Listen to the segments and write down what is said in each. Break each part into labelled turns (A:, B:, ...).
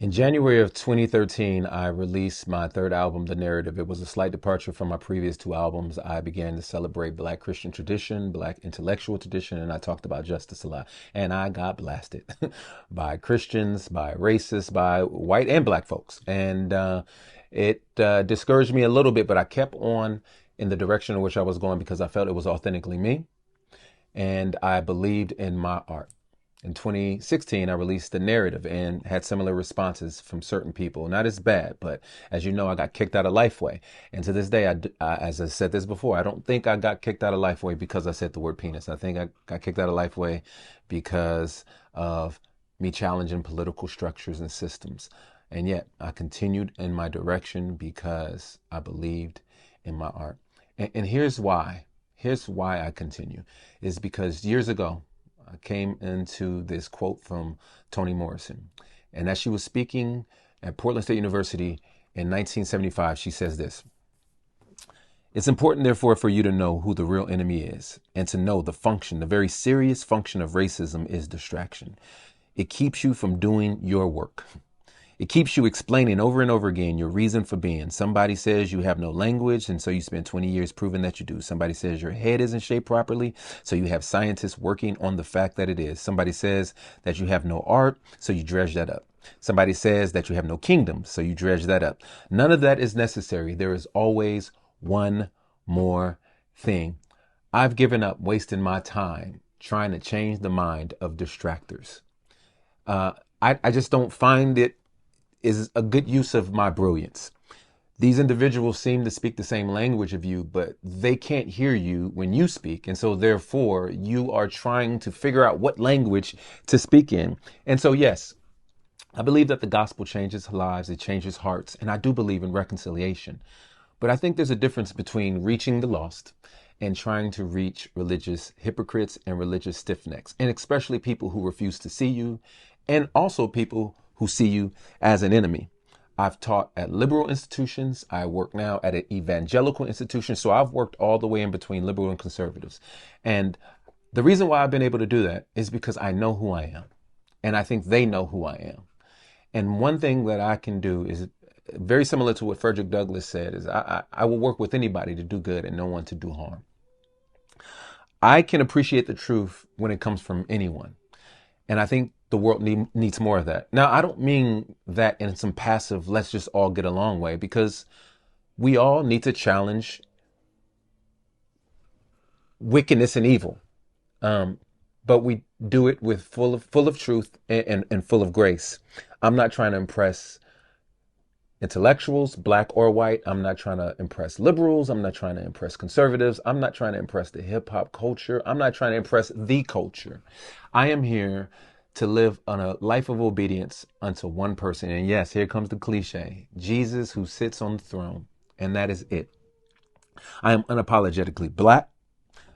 A: In January of 2013, I released my third album, The Narrative. It was a slight departure from my previous two albums. I began to celebrate Black Christian tradition, Black intellectual tradition, and I talked about justice a lot. And I got blasted by Christians, by racists, by white and Black folks. And it discouraged me a little bit, but I kept on in the direction in which I was going because I felt it was authentically me and I believed in my art. In 2016, I released The Narrative and had similar responses from certain people. Not as bad, but as you know, I got kicked out of Lifeway. And to this day, as I said this before, I don't think I got kicked out of Lifeway because I said the word penis. I think I got kicked out of Lifeway because of me challenging political structures and systems. And yet I continued in my direction because I believed in my art. And here's why. Here's why I continue. Is because years ago, I came into this quote from Toni Morrison. And as she was speaking at Portland State University in 1975, she says this: "It's important, therefore, for you to know who the real enemy is and to know the function, the very serious function of racism is distraction. It keeps you from doing your work. It keeps you explaining over and over again your reason for being. Somebody says you have no language, and so you spend 20 years proving that you do. Somebody says your head isn't shaped properly, so you have scientists working on the fact that it is. Somebody says that you have no art, so you dredge that up. Somebody says that you have no kingdom, so you dredge that up. None of that is necessary. There is always one more thing. I've given up wasting my time trying to change the mind of distractors. I just don't find it is a good use of my brilliance. These individuals seem to speak the same language of you, but they can't hear you when you speak. And so therefore you are trying to figure out what language to speak in. And so, yes, I believe that the gospel changes lives. It changes hearts. And I do believe in reconciliation. But I think there's a difference between reaching the lost and trying to reach religious hypocrites and religious stiffnecks, and especially people who refuse to see you, and also people who see you as an enemy. I've taught at liberal institutions. I work now at an evangelical institution. So I've worked all the way in between liberal and conservatives. And the reason why I've been able to do that is because I know who I am. And I think they know who I am. And one thing that I can do is very similar to what Frederick Douglass said, is I will work with anybody to do good and no one to do harm. I can appreciate the truth when it comes from anyone. And I think the world needs more of that. Now, I don't mean that in some passive, let's just all get along way, because we all need to challenge wickedness and evil. But we do it with full of truth and full of grace. I'm not trying to impress intellectuals, black or white. I'm not trying to impress liberals. I'm not trying to impress conservatives. I'm not trying to impress the hip hop culture. I'm not trying to impress the culture. I am here to live on a life of obedience unto one person. And yes, here comes the cliche: Jesus who sits on the throne. And that is it. I am unapologetically black.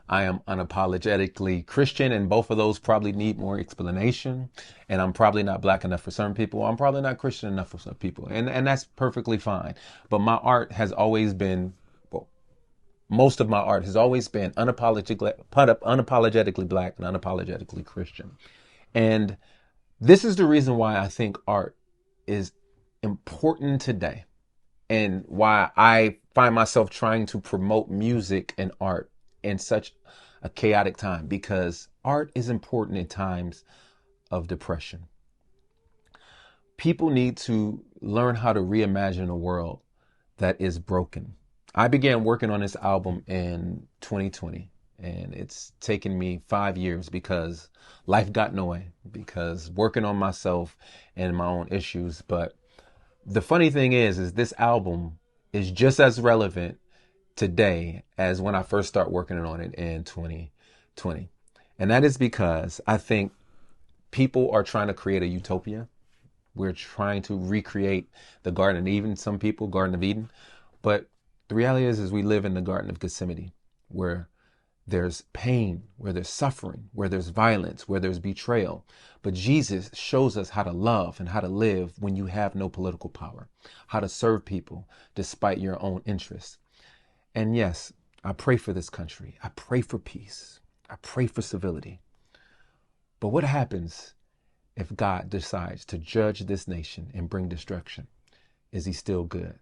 A: I am unapologetically Christian, and both of those probably need more explanation. And I'm probably not black enough for some people. I'm probably not Christian enough for some people. And that's perfectly fine. But my art has always been, well, most of my art has always been unapologetically black and unapologetically Christian. And this is the reason why I think art is important today, and why I find myself trying to promote music and art in such a chaotic time, because art is important in times of depression. People need to learn how to reimagine a world that is broken. I began working on this album in 2020, and it's taken me 5 years because life got in the way, because working on myself and my own issues. But the funny thing is this album is just as relevant today as when I first started working on it in 2020. And that is because I think people are trying to create a utopia. We're trying to recreate the Garden of Eden, some people, Garden of Eden. But the reality is we live in the Garden of Gethsemane, where there's pain, where there's suffering, where there's violence, where there's betrayal. But Jesus shows us how to love and how to live when you have no political power, how to serve people despite your own interests. And yes, I pray for this country. I pray for peace. I pray for civility. But what happens if God decides to judge this nation and bring destruction, is he still good?